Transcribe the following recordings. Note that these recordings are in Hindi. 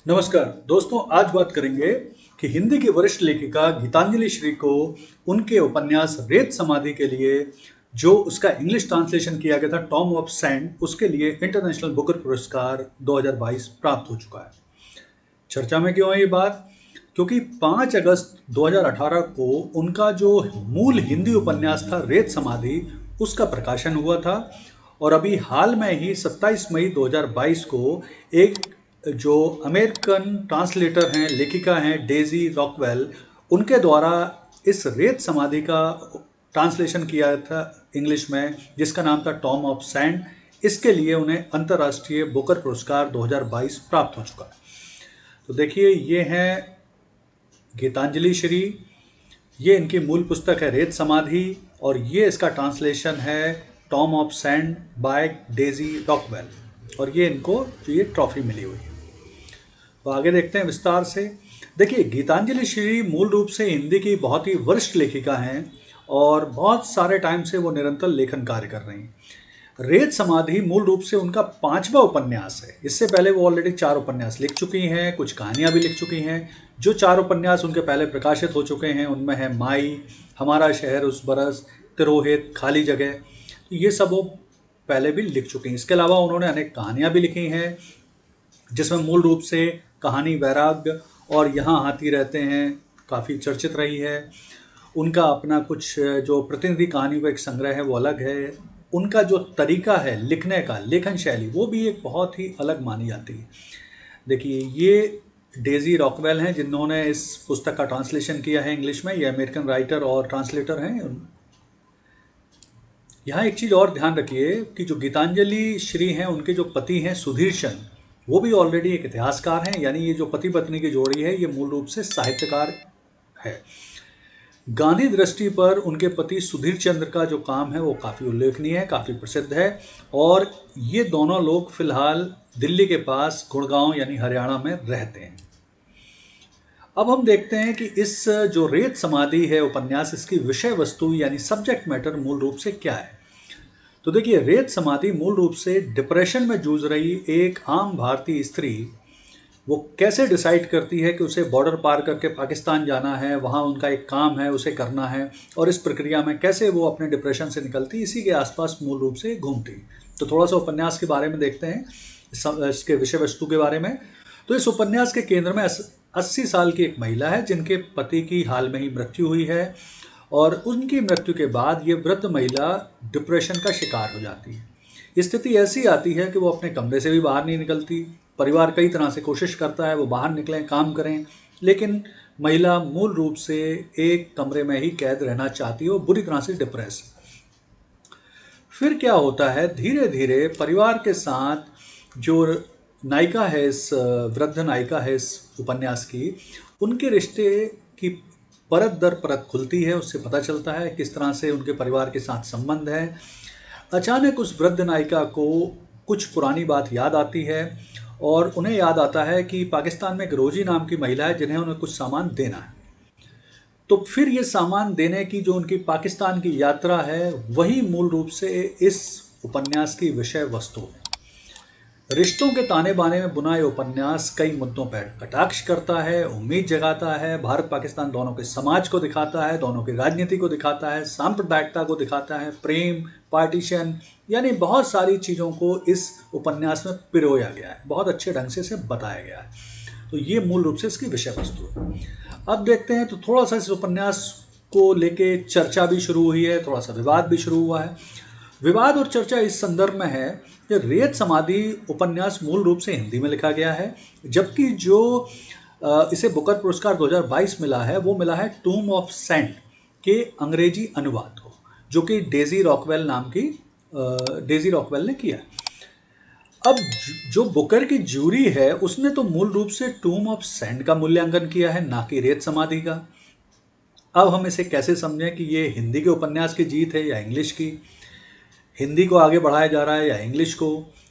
नमस्कार दोस्तों, आज बात करेंगे कि हिंदी की वरिष्ठ लेखिका गीतांजलि श्री को उनके उपन्यास रेत समाधि के लिए जो उसका इंग्लिश ट्रांसलेशन किया गया था टॉम ऑफ सैंड, उसके लिए इंटरनेशनल बुकर पुरस्कार 2022 प्राप्त हो चुका है। चर्चा में क्यों है ये बात? क्योंकि 5 अगस्त 2018 को उनका जो मूल हिंदी उपन्यास था रेत समाधि, उसका प्रकाशन हुआ था। और अभी हाल में ही 27 मई 2022 को एक जो अमेरिकन ट्रांसलेटर हैं, लेखिका हैं डेजी रॉकवेल, उनके द्वारा इस रेत समाधि का ट्रांसलेशन किया था इंग्लिश में, जिसका नाम था टॉम ऑफ सैंड। इसके लिए उन्हें अंतर्राष्ट्रीय बुकर पुरस्कार 2022 प्राप्त हो चुका है। तो देखिए, ये हैं गीतांजलि श्री, ये इनकी मूल पुस्तक है रेत समाधि, और ये इसका ट्रांसलेशन है Tomb of Sand by Daisy Rockwell, और ये इनको ये ट्रॉफी मिली हुई है। तो आगे देखते हैं विस्तार से। देखिए, गीतांजलि श्री मूल रूप से हिंदी की बहुत ही वरिष्ठ लेखिका हैं और बहुत सारे टाइम से वो निरंतर लेखन कार्य कर रही हैं। रेत समाधि मूल रूप से उनका 5वां उपन्यास है। इससे पहले वो ऑलरेडी 4 उपन्यास लिख चुकी हैं, कुछ कहानियां भी लिख चुकी हैं। जो 4 उपन्यास उनके पहले प्रकाशित हो चुके हैं उनमें है माई, हमारा शहर उस बरस, तिरोहित, खाली जगह। ये सब वो पहले भी लिख चुकी हैं। इसके अलावा उन्होंने अनेक कहानियां भी लिखी हैं, जिसमें मूल रूप से कहानी वैराग्य और यहाँ हाथी रहते हैं काफ़ी चर्चित रही है। उनका अपना कुछ जो प्रतिनिधि कहानी का एक संग्रह है वो अलग है। उनका जो तरीका है लिखने का, लेखन शैली, वो भी एक बहुत ही अलग मानी जाती है। देखिए, ये डेजी रॉकवेल हैं जिन्होंने इस पुस्तक का ट्रांसलेशन किया है इंग्लिश में। ये अमेरिकन राइटर और ट्रांसलेटर हैं। यहाँ एक चीज़ और ध्यान रखिए कि जो गीतांजलि श्री हैं उनके जो पति हैं सुधीर चंद्र, वो भी ऑलरेडी एक इतिहासकार हैं। यानी ये जो पति पत्नी की जोड़ी है ये मूल रूप से साहित्यकार है। गांधी दृष्टि पर उनके पति सुधीर चंद्र का जो काम है वो काफ़ी उल्लेखनीय है, काफ़ी प्रसिद्ध है। और ये दोनों लोग फिलहाल दिल्ली के पास गुड़गांव यानी हरियाणा में रहते हैं। अब हम देखते हैं कि इस जो रेत समाधि है उपन्यास, इसकी विषय वस्तु यानी सब्जेक्ट मैटर मूल रूप से क्या है। तो देखिए, रेत समाधि मूल रूप से डिप्रेशन में जूझ रही एक आम भारतीय स्त्री वो कैसे डिसाइड करती है कि उसे बॉर्डर पार करके पाकिस्तान जाना है, वहाँ उनका एक काम है उसे करना है, और इस प्रक्रिया में कैसे वो अपने डिप्रेशन से निकलती, इसी के आसपास मूल रूप से घूमती। तो थोड़ा सा उपन्यास के बारे में देखते हैं, इसके विषय वस्तु के बारे में। तो इस उपन्यास के केंद्र में 80 साल की एक महिला है जिनके पति की हाल में ही मृत्यु हुई है, और उनकी मृत्यु के बाद ये वृद्ध महिला डिप्रेशन का शिकार हो जाती है। स्थिति ऐसी आती है कि वो अपने कमरे से भी बाहर नहीं निकलती। परिवार कई तरह से कोशिश करता है वो बाहर निकलें, काम करें, लेकिन महिला मूल रूप से एक कमरे में ही कैद रहना चाहती है, वो बुरी तरह से डिप्रेस। फिर क्या होता है, धीरे धीरे परिवार के साथ जो नायिका है, इस वृद्ध नायिका है इस उपन्यास की, उनके रिश्ते की परत दर परत खुलती है। उससे पता चलता है किस तरह से उनके परिवार के साथ संबंध है। अचानक उस वृद्ध नायिका को कुछ पुरानी बात याद आती है, और उन्हें याद आता है कि पाकिस्तान में एक रोजी नाम की महिला है जिन्हें उन्हें कुछ सामान देना है। तो फिर ये सामान देने की जो उनकी पाकिस्तान की यात्रा है, वही मूल रूप से इस उपन्यास की विषय वस्तु है। रिश्तों के ताने बाने में बुना ये उपन्यास कई मुद्दों पर कटाक्ष करता है, उम्मीद जगाता है, भारत पाकिस्तान दोनों के समाज को दिखाता है, दोनों की राजनीति को दिखाता है, सांप्रदायिकता को दिखाता है, प्रेम, पार्टीशन, यानी बहुत सारी चीज़ों को इस उपन्यास में पिरोया गया है, बहुत अच्छे ढंग से इसे बताया गया है। तो ये मूल रूप से इसकी विषय वस्तु है। अब देखते हैं, तो थोड़ा सा इस उपन्यास को लेके चर्चा भी शुरू हुई है, थोड़ा सा विवाद भी शुरू हुआ है। विवाद और चर्चा इस संदर्भ में है कि रेत समाधि उपन्यास मूल रूप से हिंदी में लिखा गया है, जबकि जो इसे बुकर पुरस्कार 2022 मिला है वो मिला है टूम ऑफ सैंड के अंग्रेजी अनुवाद को, जो कि डेजी रॉकवेल ने किया। अब जो बुकर की जूरी है उसने तो मूल रूप से टूम ऑफ सैंड का मूल्यांकन किया है, ना कि रेत समाधि का। अब हम इसे कैसे समझें कि ये हिंदी के उपन्यास की जीत है या इंग्लिश की? हिंदी को आगे बढ़ाया जा रहा है या इंग्लिश को?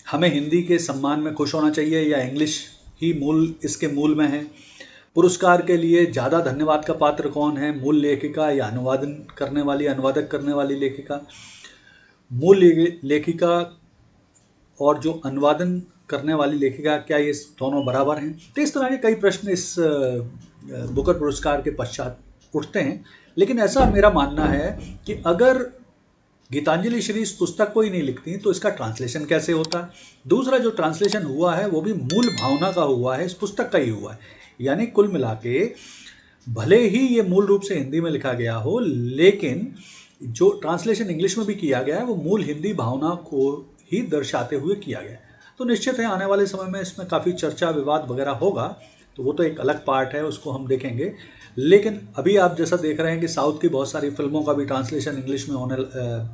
हमें हिंदी के सम्मान में खुश होना चाहिए या इंग्लिश ही मूल इसके मूल में है? पुरस्कार के लिए ज़्यादा धन्यवाद का पात्र कौन है, मूल लेखिका या अनुवादक करने वाली लेखिका? मूल लेखिका और जो अनुवादन करने वाली लेखिका, क्या ये दोनों बराबर हैं? तो इस तरह के कई प्रश्न इस बुकर पुरस्कार के पश्चात उठते हैं। लेकिन ऐसा मेरा मानना है कि अगर गीतांजलि श्री इस पुस्तक को ही नहीं लिखती तो इसका ट्रांसलेशन कैसे होता? दूसरा, जो ट्रांसलेशन हुआ है वो भी मूल भावना का हुआ है, इस पुस्तक का ही हुआ है। यानी कुल मिला के भले ही ये मूल रूप से हिंदी में लिखा गया हो, लेकिन जो ट्रांसलेशन इंग्लिश में भी किया गया है वो मूल हिंदी भावना को ही दर्शाते हुए किया गया है। तो निश्चित है आने वाले समय में इसमें काफ़ी चर्चा विवाद वगैरह होगा, तो वो तो एक अलग पार्ट है, उसको हम देखेंगे। लेकिन अभी आप जैसा देख रहे हैं कि साउथ की बहुत सारी फिल्मों का भी ट्रांसलेशन इंग्लिश में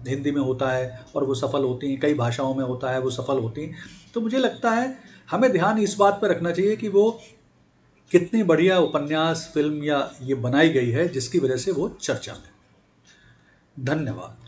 हिंदी में होता है और वो सफल होती हैं, कई भाषाओं में होता है, वो सफल होती हैं। तो मुझे लगता है हमें ध्यान इस बात पर रखना चाहिए कि वो कितनी बढ़िया उपन्यास, फिल्म या ये बनाई गई है जिसकी वजह से वो चर्चा में। धन्यवाद।